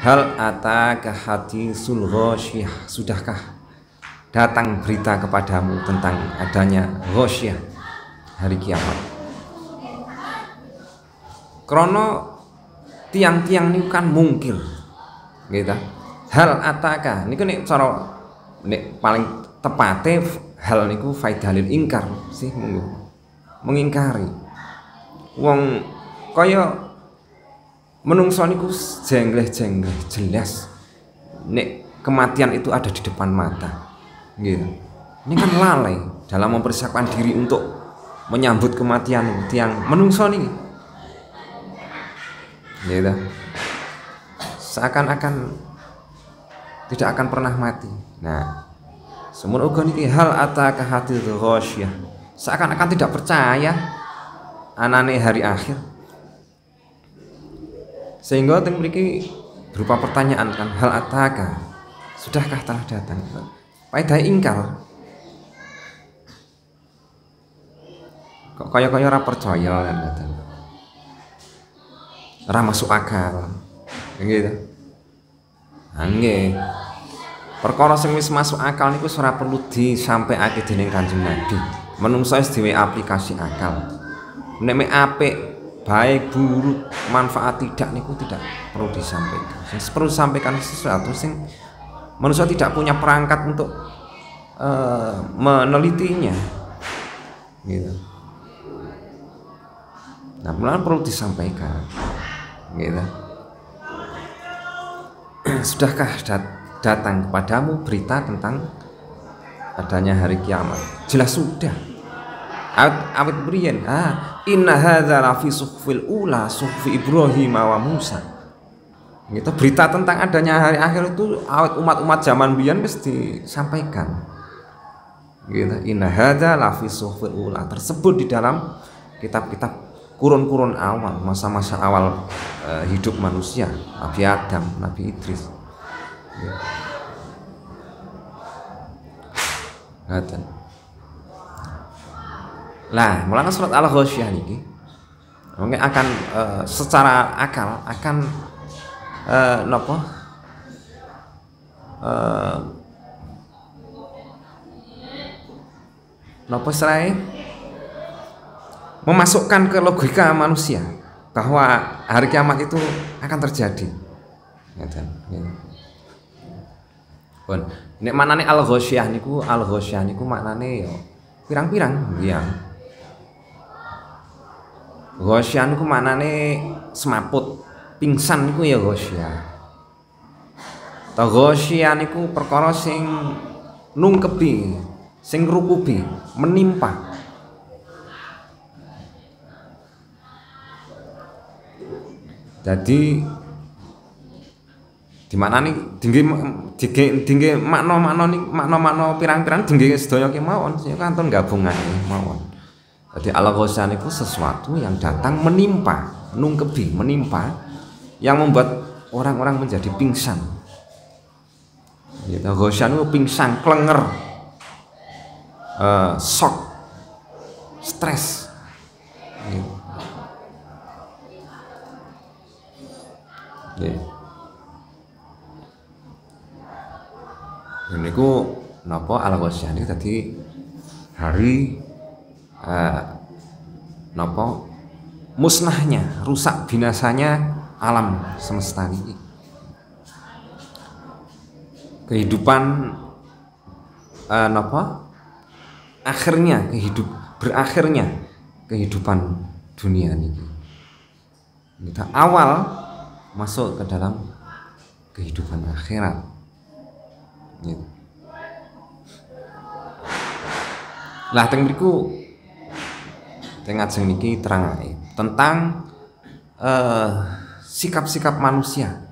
Hal ataka hadisul ghasyiyah, sudahkah datang berita kepadamu tentang adanya ghasyiyah, hari kiamat. Krono tiang-tiang ini kan mungkir gitu. Hal ataka niku nek cara nek paling tepate hal niku faidalil ingkar sih, mengingkari. Wong kaya menungso niku jengleh-jengleh jelas nek kematian itu ada di depan mata gitu. Ini kan lalai dalam mempersiapkan diri untuk menyambut kematian tiang menungso nih gitu. Seakan-akan tidak akan pernah mati. Nah, semun uga niki hal ataka hadithul ghasyiyah, seakan-akan tidak percaya anane hari akhir. Sehingga teng mriki berupa pertanyaan kan, hal ataka, sudahkah telah datang? Faedah ingkar. Kok kaya-kaya ora percaya kan datang. Ora masuk akal. Gitu. Nggih. Perkara sing wis masuk akal niku ora perlu disampaikake dening Kanjeng Nabi. Menungso wis dhewe aplikasi akal. Nek mek apik, baik buruk, manfaat tidak niku tidak perlu disampaikan. Sing perlu disampaikan sesuatu sing manusia tidak punya perangkat untuk menelitinya. Gitu. Nah, mulanya perlu disampaikan. Gitu. Sudahkah datang kepadamu berita tentang adanya hari kiamat? Jelas sudah. Awit berian. Inna hadza la fi suhfil ula suhfi Ibrahim wa Musa. Gitu, berita tentang adanya hari akhir itu awit umat-umat zaman biyen wis disampaikan. Gitu. Inna hadza la fi suhfil ula, tersebut di dalam kitab-kitab kurun-kurun awal, masa-masa awal hidup manusia, Nabi Adam, Nabi Idris. Ngaten. Lah, mulane surat Al-Ghasyiyah niki mungkin akan secara akal akan napa? Napa serai? Memasukkan ke logika manusia bahwa hari kiamat itu akan terjadi. Ngaten. Pun nek manane al-ghasyiyah niku maknane ya pirang-pirang ya. Ghasyiyah niku maknane semaput, pingsan niku ya ghasyiyah. Ta ghasyiyah niku perkara sing nungkebi, sing ngrukubi, menimpa. Jadi di mana nih tinggi makna pirang-pirang tinggi sedaya kemawon sing kanton gabungane mawon. Jadi al-ghasyiyah itu sesuatu yang datang menimpa, nungkebi, menimpa, yang membuat orang-orang menjadi pingsan. Gitu, ghasyiyah itu pingsan, klenger, shock, stres. Gitu. Ini ku napa al-ghasyiyah ini tadi hari napa musnahnya, rusak binasanya alam semesta ini. Kehidupan napa akhirnya berakhirnya kehidupan dunia ini. Kita awal masuk ke dalam kehidupan akhirat. Gitu. Lah teng mriku teng ajeng niki terangake tentang sikap-sikap manusia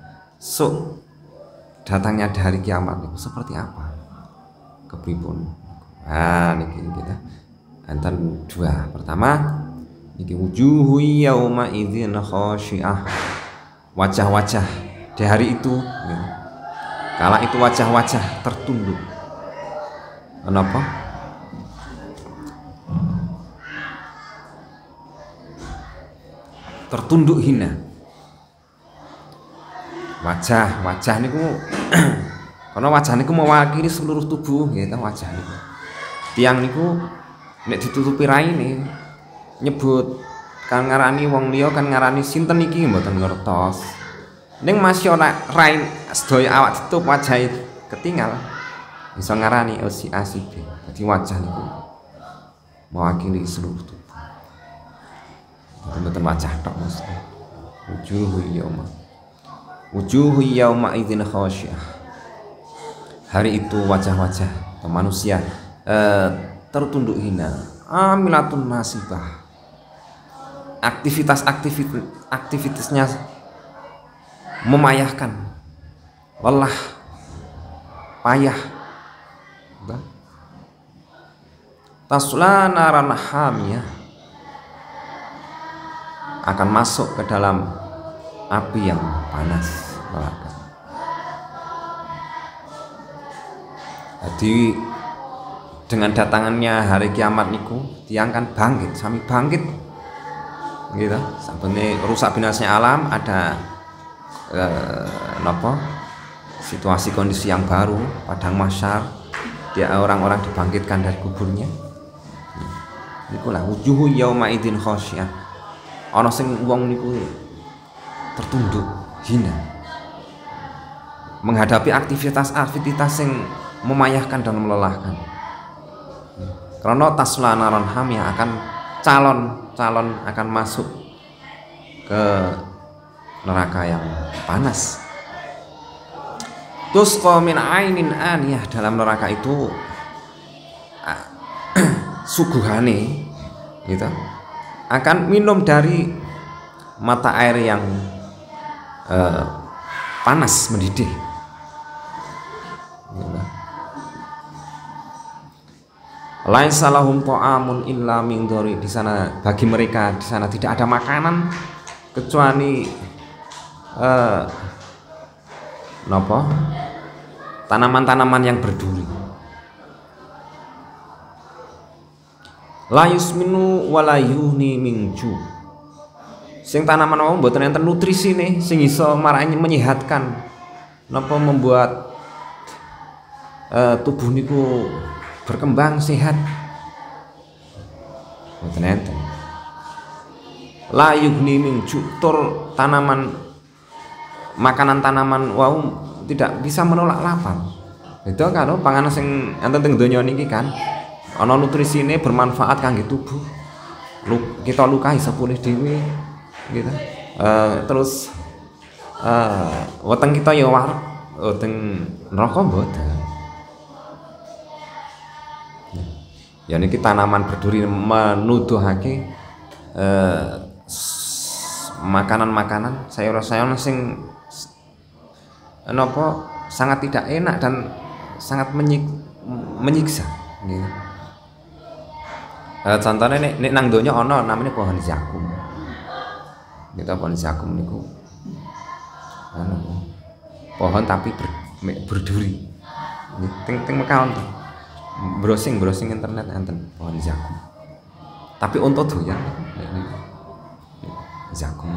datangnya hari kiamat itu seperti apa, kepripun. Niki kita enten dua. Pertama niki wujuhu yauma idzin khasyiah, wajah-wajah di hari itu gitu. Kala itu wajah-wajah tertunduk. Kenapa? Tertunduk hina. wajah niku karena wajah niku mewakili seluruh tubuh gitu wajah niku. Tiang niku nek ditutupi raine nyebut kan ngarani wong liya kan ngarani sinten iki mboten ngertos. Ning masya rain sedaya awak ditutup wajah ketinggal bisa ngarani si A si B. Jadi wajah niku mewakili seluruh tubuh. Mboten wajah tok maksudnya. Wujuhu yauma idzin khasyah. Hari itu wajah-wajah manusia tertunduk hina, amilatun nasibah. Aktivitasnya memayahkan, lelah, payah. Tasla naran hamiyah, akan masuk ke dalam api yang panas neraka. Jadi dengan datangannya hari kiamat niku tiang kan bangkit, sami bangkit gitu. Sampune rusak binasnya alam ada situasi kondisi yang baru, padang mahsyar, dia orang-orang dibangkitkan dari kuburnya. Niku lah wujuhu yauma idzin khasyah. Ana sing wong niku tertunduk hina menghadapi aktivitas yang memayahkan dan melelahkan. Karena tasla naron hamiyah akan calon akan masuk ke neraka yang panas. Tusqa min ainin aniyah, dalam neraka itu suguhane gitu akan minum dari mata air yang panas mendidih. Laisa lahum ta'amun illa min dhari, di sana bagi mereka di sana tidak ada makanan kecuali tanaman-tanaman yang berduri. La yusminu wa la yuhni min ju. Sing tanaman mau mboten enten nutrisine sing iso marani menyehatkan napa membuat tubuh niku berkembang sehat. Mboten enten. La yuhni min ju, tur tanaman makanan tanaman wau tidak bisa menolak lapar. Itu kan panganan sing enten teng donya niki kan ana nutrisine bermanfaat kangge tubuh. Kita luka iso pulih dhewe gitu. Terus weteng kita ya wareg, weteng neraka mboten. Ya niki tanaman berduri menuduhake makanan-makanan sayur-sayuran sing napa sangat tidak enak dan sangat menyiksa gitu. Contohnya nek nang donya ana namanya pohon zakum. Kita pohon zakum niku pohon tapi berduri. Ting Mekah enten. Browsing internet enten pohon zakum. Tapi untuk doyan zakum.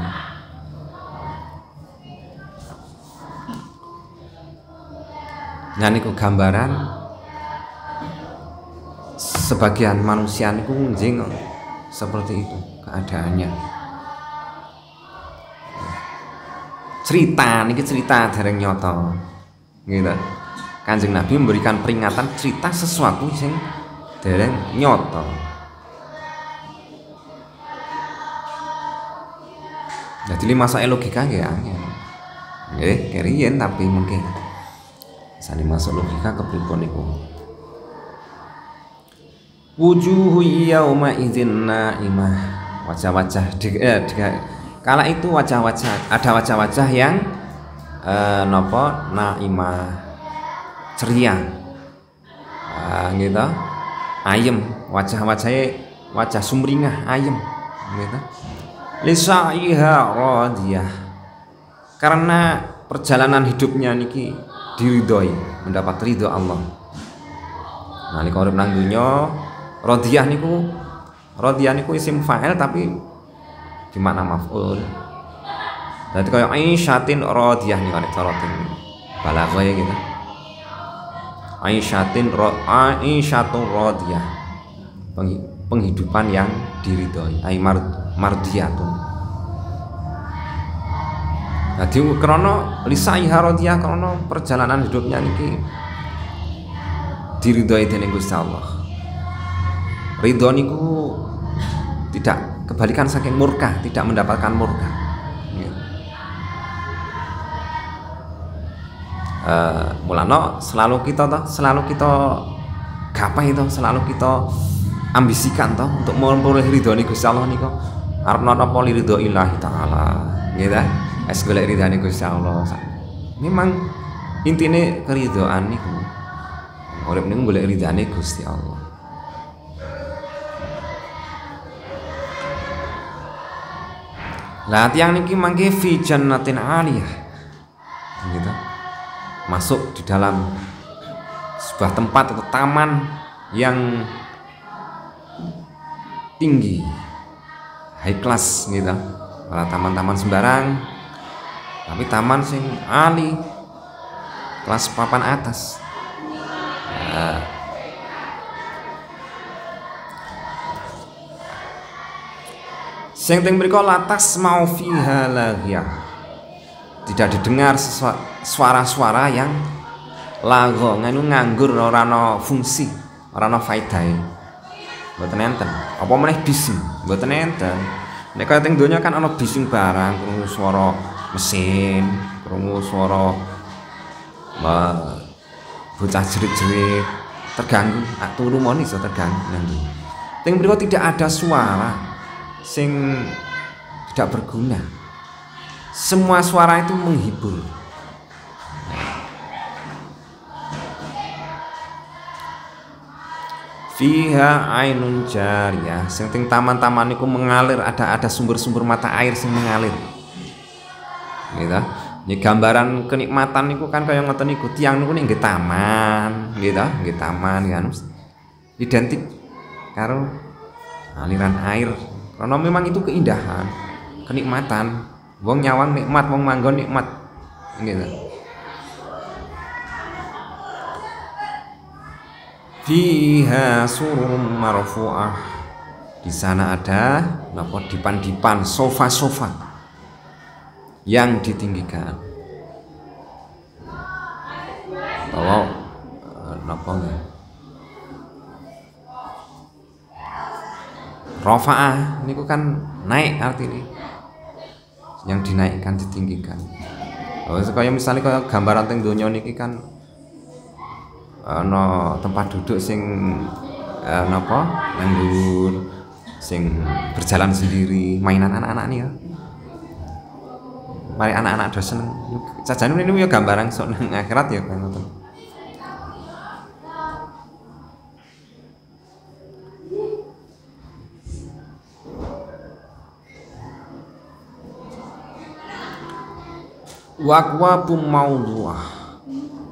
Nah niku gambaran sebagian manusia niku njing seperti itu keadaannya. Cerita dereng nyoto gitu. Kanjeng Nabi memberikan peringatan cerita sesuatu sing dereng nyoto. Jadi masa logika nggih angel. Nggih, keriyen tapi mungkin sane masuk logika kepripun niku. Wujuhu yauma idzin naimah, wajah-wajah kala itu ada wajah-wajah yang naimah, ceria, gitu, ayem, wajah sumringah ayem, gitu. Lisaiha radiyah, karena perjalanan hidupnya niki diridhoi, mendapat ridho Allah. Nalika urip nang donya radiyah niku isim fa'il tapi di makna maf'ul. Dadi kaya aisyatin radiyah nih kan cara balaghah ya gitu. Aisyatun radiyah. Penghidupan yang diridhoi. Mardiyatun. Dadi krana lisaiha radiyah krana perjalanan hidupnya niki diridhoi dening Gusti Allah. Ridho niku tidak kebalikan saking murka, tidak mendapatkan murka. Mulane selalu kita gapai to, selalu kita ambisikan to untuk memperoleh ridhone Gusti Allah niku. Arep napa ridho ilahi taala, nggih ta? Es golek ridhane Gusti Allah. Memang intine keridhaan niku. Urip niku golek ridhane Gusti Allah. Lah tiyang niki mangke fi jannatin aliyah. Gitu. Masuk di dalam sebuah tempat atau taman yang tinggi, high class gitu. Ora taman-taman sembarang, tapi taman sing ali, kelas papan atas. Sing teng mriku latas mau fiha laghiyah. Tidak didengar suara-suara yang lago nganggur, ora ana fungsi, ora ana faedahe. Mboten enten. Apa meneh bising, mboten enten. Nek kaya teng donya kan ana bising barang, krungu swara mesin, krungu swara bocah jerit-jerit, terganggu, turu moni iso terganggu nanti. Teng mriku tidak ada suara sing tidak berguna. Semua suara itu menghibur. Fiha ainun jariyah. Sing teng taman-taman niku mengalir, ada sumber-sumber mata air sing mengalir. Gitu. Ini gambaran kenikmatan niku kan kaya ngoten niku. Tiyang niku ning nggih taman, gitu, nggih taman kan. Identik karo aliran air. Karena memang itu keindahan, kenikmatan. Wong nyawang nikmat, wong manggon nikmat, gitu. Fiha surum marfu'ah. Di sana ada napa dipan-dipan, sofa-sofa yang ditinggikan. Bahwa napa nggih? Rafa'ah niku kan naik artinya. Yang dinaikkan, ditinggikan. Kaya misalnya kaya gambaran teng donya niki kan ana tempat duduk sing napa nganggur, sing berjalan sendiri, mainan anak-anak nih ya. Mari anak-anak do seneng. Sajane niku ya gambaran sok nang akhirat ya kan ngoten. Wakwabum maudhu'ah.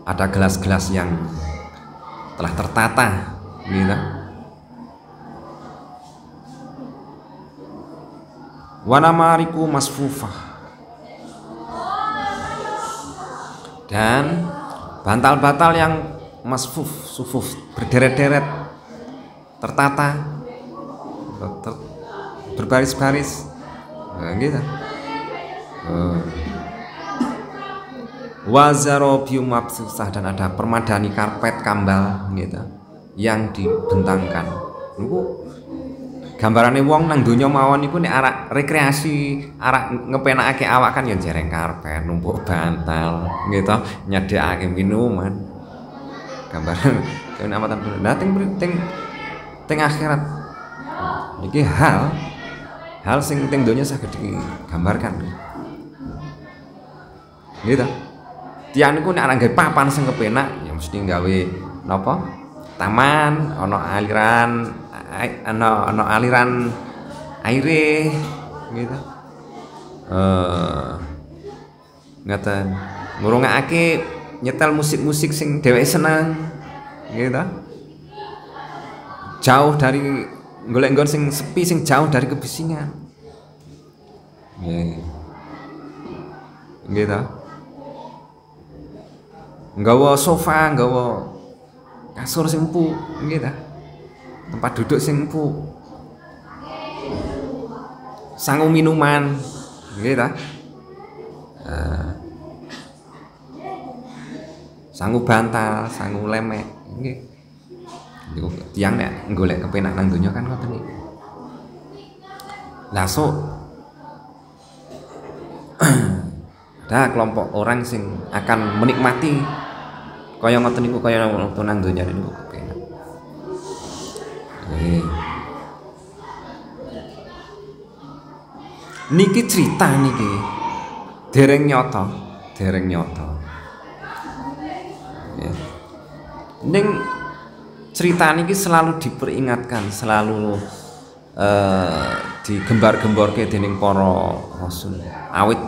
Ada gelas-gelas yang telah tertata gitu. Wanamariku masfufah. Dan bantal-bantal yang masfuf, sufuf, berderet-deret, tertata, berbaris-baris, gitu. Wazarobium mabsusah, dan ada permadani karpet kambal gitu yang dibentangkan. Niku gambarane wong nang donya mawon niku nek arek rekreasi, arek ngepenakake awak kan ya jereng karpet, numpuk bantal gitu, nyediakake minuman. Gambaran kene amatan nah teng akhirat. Niki hal sing teng donya saged digambarkan. Gitu. Tiyang niku nek arep gawe papan sing kepenak ya mesti gawe napa? Taman, ana aliran aire gitu. Ngaten. Ngurungake nyetel musik-musik sing dheweke seneng gitu. Jauh dari golek nggon sing sepi, sing jauh dari kebisingan. Nggih. gitu. Nggawa sofa, nggawa kasur sing empuk gitu. Tempat duduk sing empuk. Sangu minuman gitu. Sangu bantal, sangu lemek nggih. Niku tiyang nek golek kepenak nang donya kan ngoten niku. Lah sok ada kelompok orang sing akan menikmati kaya ngoten niku, kaya waktu nang donya niku kepenak. Niki cerita niki dereng nyata. Ning cerita niki selalu diperingatkan, selalu digembar-gemborke dening para rasul. Awit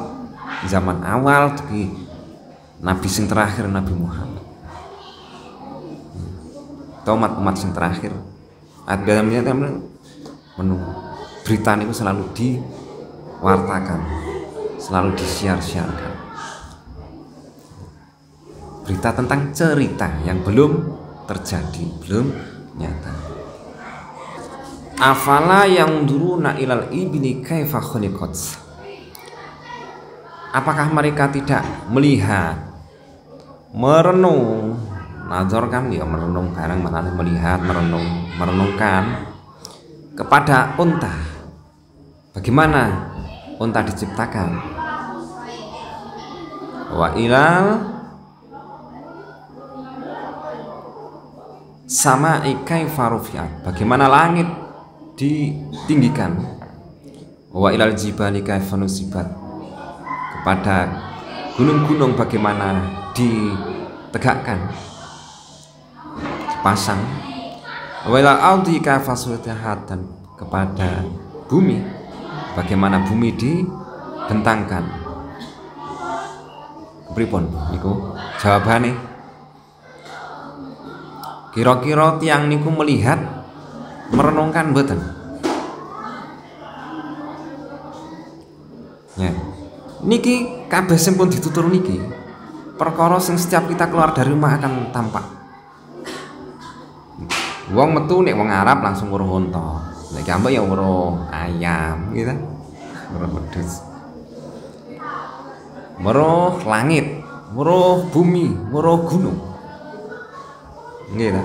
zaman awal di nabi sing terakhir Nabi Muhammad. Umat sing terakhir. Adamnya menu berita niku selalu diwartakan, selalu disiar-siarkan. Berita tentang cerita yang belum terjadi, belum nyata. Afala yang duruna ilal ibni kaifa khuliqat. Apakah mereka tidak melihat, merenung, nazar kan ya merenung barang mana melihat, merenungkan kepada unta. Bagaimana unta diciptakan? Wa ilal sama'i kaifa rufi'at. Bagaimana langit ditinggikan. Wa ilal jibali kaifa nusibat. Kepada gunung-gunung bagaimana ditegakkan, dipasang. Wa ilal ardi kaifa sutihat. Dan kepada bumi bagaimana bumi dibentangkan. Pripun niku jawabane? Kira-kira tiang niku melihat, merenungkan mboten? Ya. Niki kabeh sing pun ditutur niki perkara sing setiap kita keluar dari rumah akan tampak. Wong metu nek wong Arab langsung weruh unta. Nek ambek ya weruh ayam gitu. Weruh wedhus. Weruh langit, weruh bumi, weruh gunung. Nggih ta?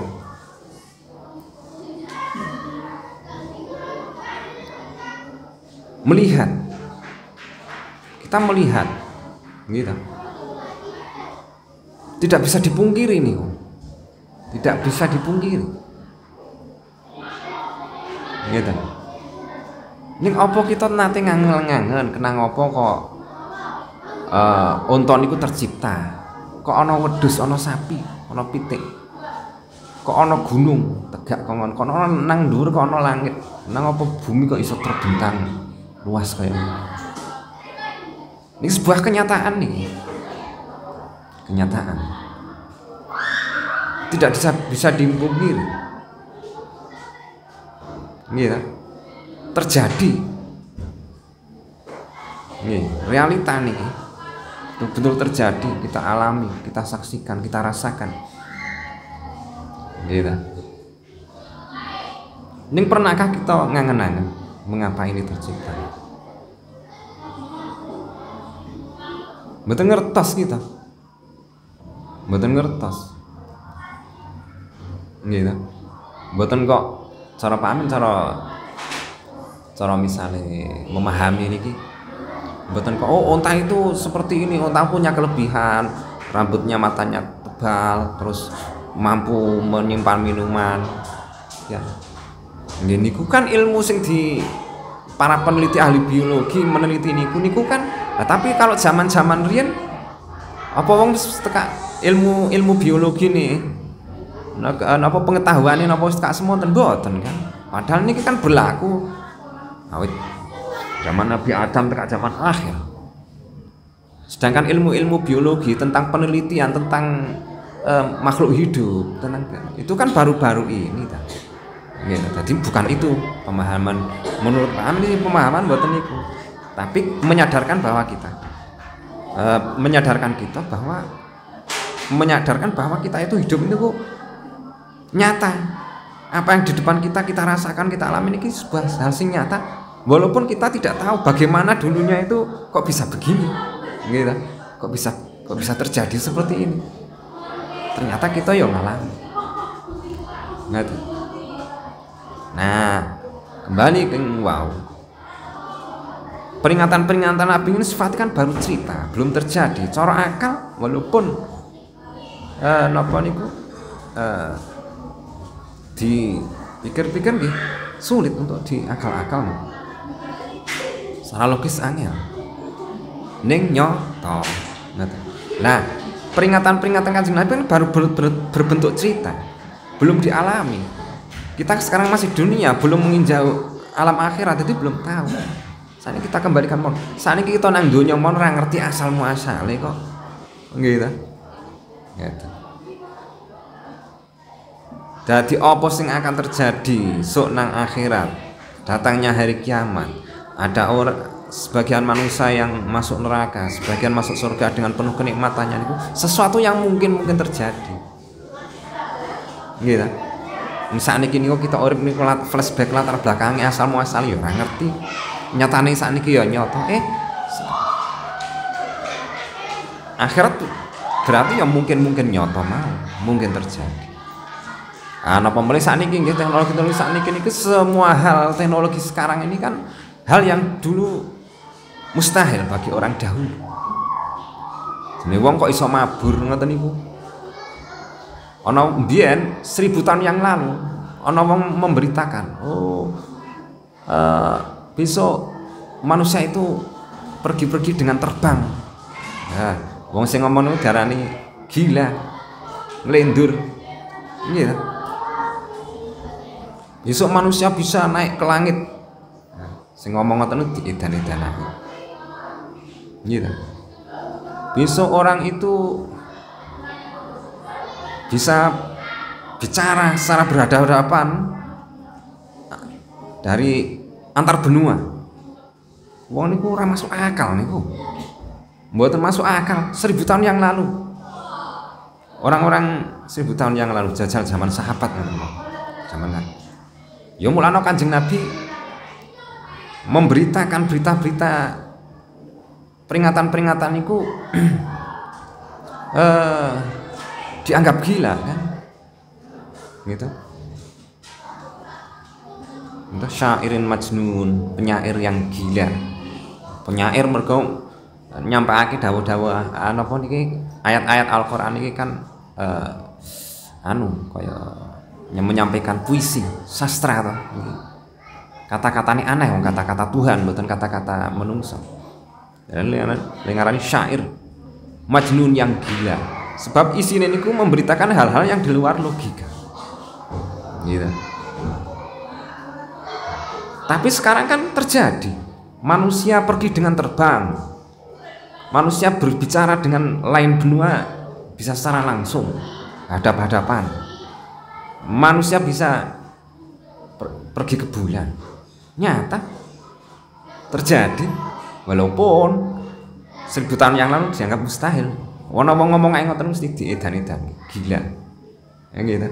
Melihat. Kita melihat. Gitu. Tidak bisa dipungkiri nih. Tidak bisa dipungkiri. Gitu. Ning apa kita nate ngangel-ngangen kenang apa kok unta niku tercipta. Kok ana wedhus, ana sapi, ana pitik. Kok ana gunung tegak kok ana nang dhuwur, kok ana langit. Nang apa bumi kok iso terbentang luas kaya ngene. Ini sebuah kenyataan nih. Kenyataan. Tidak bisa dipungkiri. Gitu. Terjadi. Nih, realita nih. Betul-betul terjadi, kita alami, kita saksikan, kita rasakan. Gitu. Ini pernahkah kita ngangen-angen mengapa ini tercipta? Mboten ngertos kita. Mboten ngertos. Gitu. Mboten kok cara paham, cara misalnya memahami niki. Mboten kok unta itu seperti ini, unta punya kelebihan, rambutnya, matanya tebal, terus mampu menyimpan minuman. Ya. Niku kan ilmu sing di para peneliti ahli biologi meneliti niku kan. Nah, tapi kalau zaman-zaman riyen apa wong teka ilmu biologi nih, apa pengetahuan ini apa teka semonten mboten kan. Padahal niki kan berlaku awit zaman Nabi Adam teka zaman akhir. Sedangkan ilmu-ilmu biologi tentang penelitian tentang makhluk hidup tentang itu kan baru-baru ini kan. Ya, jadi bukan itu pemahaman menurut Pak Amin, ini pemahaman mboten niku. Tapi menyadarkan bahwa kita menyadarkan kita bahwa kita itu hidup itu kok nyata. Apa yang di depan kita rasakan, kita alami ini sebuah hal yang nyata. Walaupun kita tidak tahu bagaimana dulunya itu kok bisa begini, gitu. Kok bisa terjadi seperti ini. Ternyata kita yang ngalami. Gitu. Nah, kembali ke peringatan Nabi ini sifatnya kan baru cerita, belum terjadi. Cara akal walaupun dipikir-pikir nggih sulit untuk diakal-akal. Secara logis angel. Ning nyoto. Nah, peringatan Kanjeng Nabi kan baru berbentuk cerita, belum dialami. Kita sekarang masih dunia, belum menginjau alam akhirat, jadi belum tahu. Saat ini kita kembalikan mon. Saat ini kita nang donya mon ora ngerti asal muasale kok. Gitu. Gitu. Jadi apa sing akan terjadi sok nang akhirat? Datangnya hari kiamat. Ada sebagian manusia yang masuk neraka, sebagian masuk surga dengan penuh kenikmatannya. Itu sesuatu yang mungkin terjadi. Gitu. Misalnya kini kita urip niku flashback latar belakangnya asal muasal ya ora ngerti. Nyatane sakniki ya nyoto. Akhirat berarti ya mungkin nyoto mau, mungkin terjadi. Napa mulai sakniki nggih teknologi sakniki niku semua hal teknologi sekarang ini kan hal yang dulu mustahil bagi orang dahulu. Jenenge wong kok iso mabur ngoten niku. Ana mbiyen 1000 tahun yang lalu ana wong memberitakan, besok manusia itu pergi dengan terbang. Nah, wong sing ngomong niku darani gila, nglendur. Iya. Besok manusia bisa naik ke langit. Nah, sing ngomong ngoten niku diedan-edanake. Gitu. Besok orang itu bisa bicara secara berhadapan dari antar benua. Wong niku ora masuk akal niku. Mboten masuk akal 1000 tahun yang lalu. Orang-orang 1000 tahun yang lalu jajal zaman sahabat zaman kan. Ya mulane Kanjeng Nabi memberitakan berita-berita peringatan niku dianggap gila kan. Gitu. Untuk syairin majnun, penyair yang gila. Penyair mergo nyampaake dawuh-dawuh napa niki ayat-ayat Al-Qur'an niki kan kaya menyampaikan puisi, sastra to. Kata-katane aneh wong kata-kata Tuhan, mboten kata-kata menungso. Dan lengarane syair majnun yang gila. Sebab isine niku memberitakan hal-hal yang di luar logika. Gitu. Tapi sekarang kan terjadi. Manusia pergi dengan terbang. Manusia berbicara dengan lain benua bisa secara langsung, hadap-hadapan. Manusia bisa pergi ke bulan. Nyata terjadi. Walaupun 1000 tahun yang lalu dianggap mustahil. Wong ngomong ae ngoten mesti diedan-edan. Gila. Ya gitu.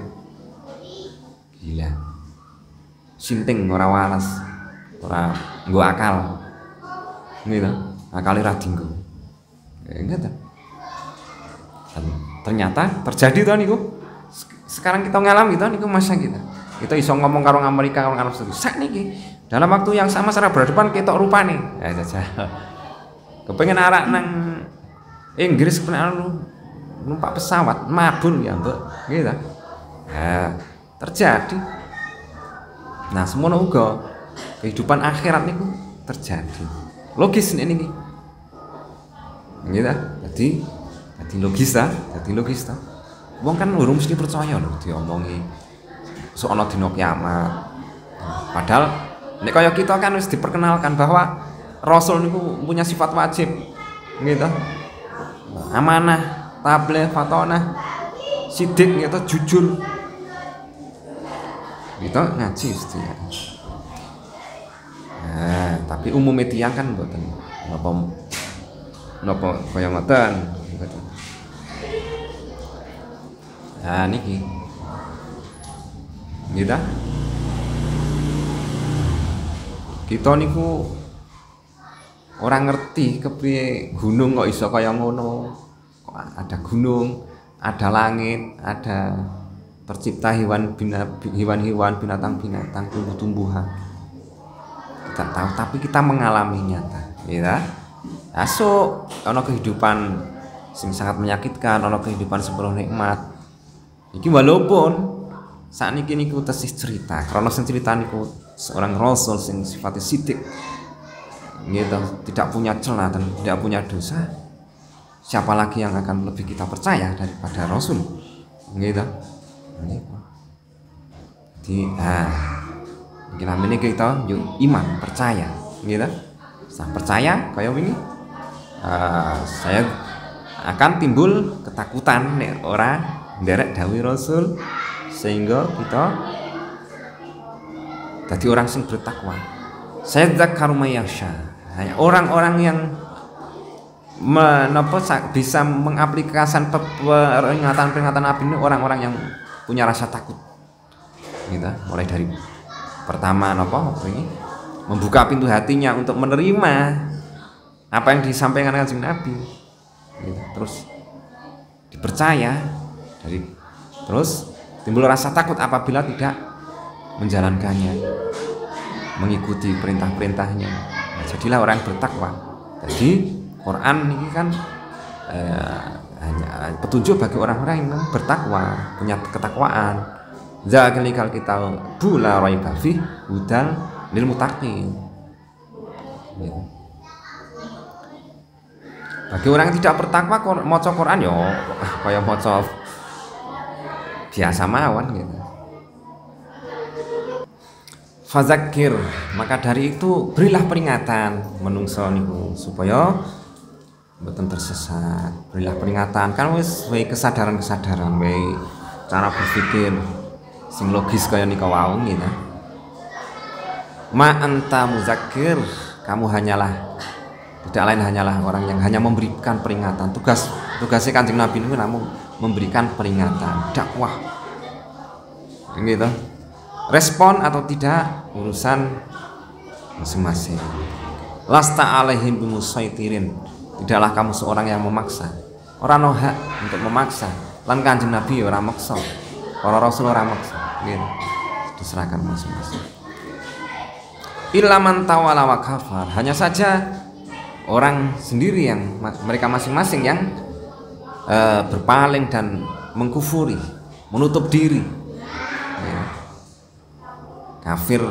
Gila. Sinting ora waras. Ora nggo akal. Gitu. Akale ra dinggo. Ya gitu. Ternyata terjadi to niku. Sekarang kita ngalami to niku masa kita. Kita iso ngomong karo Amerika karo Arab Saudi. Sakniki dalam waktu yang sama secara berhadapan ketok rupane. Ya jajal. Kepengen arak nang Inggris kepengen numpak pesawat mabur ya, Mbak. Gitu. Nah, terjadi. Nah, semono uga kehidupan akhirat niku terjadi. Logis niki. Gitu. Jadi logis ta. Wong kan urung mesti percaya lho diomongi sok ana dina kiamat. Padahal nek kaya kita kan wis diperkenalkan bahwa Rasul niku punya sifat wajib. Gitu. Amanah, tabligh, fatonah, sidik gitu, jujur. Gitu ngaji mesti ya. Nah, tapi umum tiyang kan mboten apa napa kaya ngoten. Nah niki nggih ta, kita niku ora ngerti kepriye gunung kok iso kaya ngono. Kok ada gunung, ada langit, ada tercipta hewan-hewan, binatang-binatang, tumbuh-tumbuhan. Kita tahu, tapi kita mengalaminya, ya. Asuk ana kehidupan sing sangat menyakitkan, ana kehidupan sepenuh nikmat. Iki walaupun sakniki niku tesih cerita, karena sing cerita niku seorang rasul sing sifatnya sidik, gitu, tidak punya celah dan tidak punya dosa. Siapa lagi yang akan lebih kita percaya daripada rasul, gitu. Di mungkin namanya kita yuk iman, percaya, gitu. Saya percaya kayak ini, saya akan timbul ketakutan nek ora nderek dawuh rasul, sehingga kita jadi orang yang bertakwa. Saya dzakar mayasya. Orang-orang yang bisa mengaplikasikan peringatan-peringatan Nabi ini orang-orang yang punya rasa takut. Gitu. Mulai dari pertama membuka pintu hatinya untuk menerima apa yang disampaikan Kanjeng Nabi. Gitu. Terus dipercaya, terus timbul rasa takut apabila tidak menjalankannya, mengikuti perintah-perintahnya. Nah, jadilah orang bertakwa. Jadi Quran ini kan hanya petunjuk bagi orang-orang yang bertakwa, punya ketakwaan. Zalikal kitab la raiba fihi hudal lil muttaqin. Bagi orang yang tidak bertakwa maca Quran yo kaya maca biasa mawon gitu. Fadzakir, maka dari itu berilah peringatan menungso niku supaya mboten tersesat. Berilah peringatan kan wis kesadaran-kesadaran wae cara berpikir sing logis kaya nika wau gitu. Ma anta muzakkir, kamu tidak lain hanyalah orang yang hanya memberikan peringatan. Tugasnya Kanjeng Nabi itu namun memberikan peringatan, dakwah. Gitu. Respon atau tidak urusan masing-masing. Lasta alaihim bimusaitirin. Tidaklah kamu seorang yang memaksa. Ora no hak untuk memaksa. Lan Kanjeng Nabi ora maksa. Para rasul ora maksa. Gitu. Diserahkan masing-masing. Illa man tawalla wa kafar. Hanya saja orang sendiri yang mereka masing-masing yang berpaling dan mengkufuri, menutup diri, ya. Kafir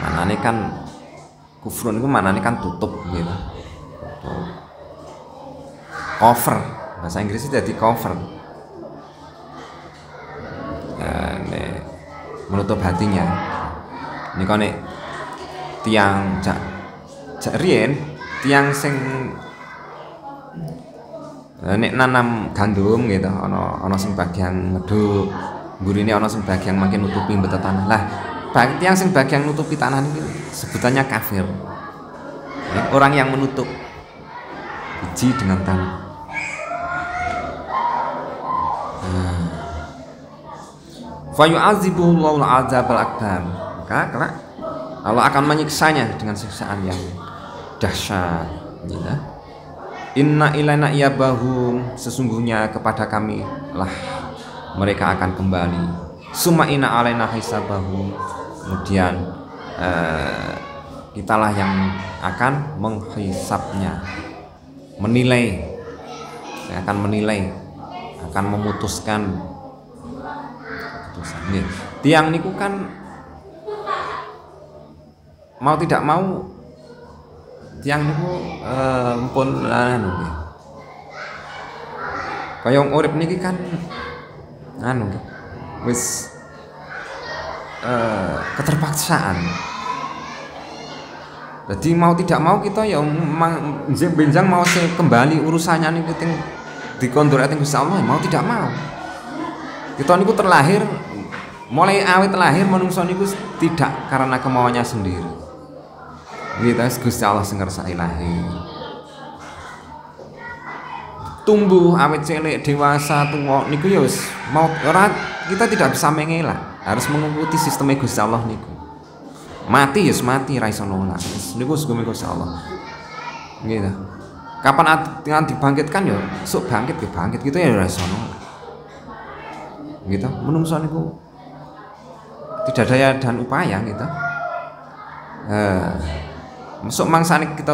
manane kan kufrun itu manane kan tutup gitu. Cover bahasa Inggris itu jadi cover, menutup hatinya. Ini kan tiang jak riyen tiang sing nek nanam gandum gitu ana sing bagian ngeduk mburine, ana sing bagian makin nutupi mbetet tanah. Lah tiang sing bagian nutupi tanah ini sebutannya kafir. Orang yang menutup biji dengan tanah. Fa yu'adzibuhullahu al-'adzabal akbar. Maka Allah akan menyiksanya dengan siksaan yang dahsyat. Ya. Inna ilaina iyabahum, sesungguhnya kepada kami lah mereka akan kembali. Summa inna alaina hisabahum, kemudian kitalah yang akan menghisabnya, akan menilai, akan memutuskan keputusan. Tiang niku kan mau tidak mau tiang niku pun anu nggih. Kaya wong urip niki kan anu nggih. Wis keterpaksaan. Jadi mau tidak mau kita ya benjang mau kembali urusannya niku teng dikondur teng Gusti Allah, mau tidak mau. Kita niku terlahir mulai awit lahir manungsa niku tidak karena kemauannya sendiri. Kita Gusti Allah sing ngersaki lahir. Tumbuh awet cilik dewasa tua niku ya wis mau ora kita tidak bisa mengelak, harus mengikuti sistem Gusti Allah niku. Mati ya mati ra iso nolak. Niku hukum Gusti Allah. Gitu. Kapan dibangkitkan ya sok bangkit ya bangkit gitu ya ra iso nolak. Gitu. Menungso niku tidak daya dan upaya gitu. Masuk mangsane kita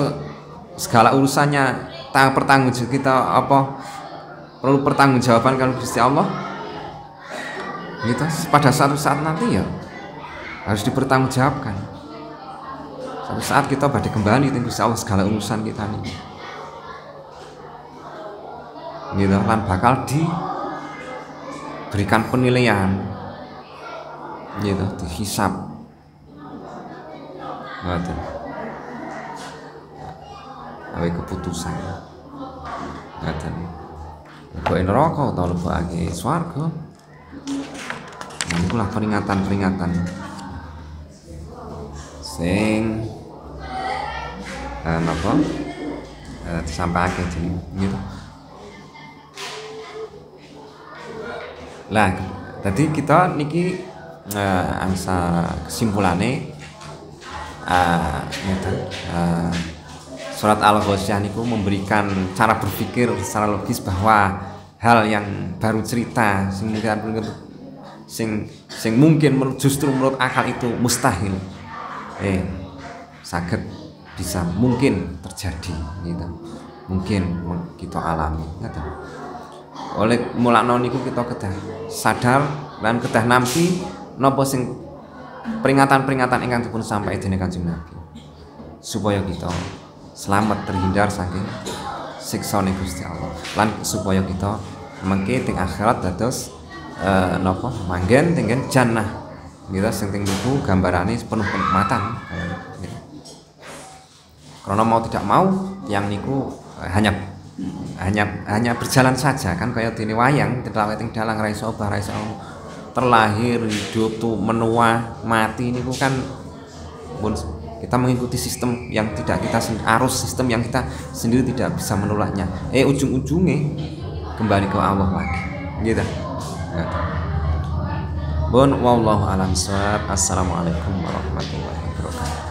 segala urusannya pertanggung kita apa perlu pertanggungjawaban kalau Gusti Allah gitu pada suatu saat nanti ya harus dipertanggungjawabkan. Suatu saat kita badhe kembali dengan Gusti Allah segala urusan kita nih gitu lan bakal diberikan penilaian gitu dihisab ngoten awe keputusan ngaten leboke neraka utawa lebokake swarga niku lah peringatan-peringatan sing napa disampaikan gitu lah tadi kita niki angsa kesimpulannya surat Al-Ghasyiyah niku memberikan cara berpikir secara logis bahwa hal yang baru cerita sing mungkin justru menurut akal itu mustahil saged bisa mungkin terjadi gitu. Mungkin kita alami gitu. Oleh mulakno niku kita kedah sadar lan kedah nampi napa sing peringatan-peringatan ingkang dipun sampaikan dening Kanjeng Nabi supaya kita selamat terhindar saking siksane Gusti Allah lan supaya kita mengke teng akhirat dados napa manggen teng jannah gitu sing teng niku gambarane penuh kenikmatan gitu. Karena mau tidak mau yang niku hanya berjalan saja kan kayak dene wayang terawet teng dalang ra iso obah ra iso terlahir hidup tuh menua mati niku kan kita mengikuti sistem yang tidak kita arus sistem yang kita sendiri tidak bisa menolaknya ujung-ujungnya kembali ke Allah lagi gitu. Bon wallahu alam shawab. Assalamualaikum warahmatullahi wabarakatuh.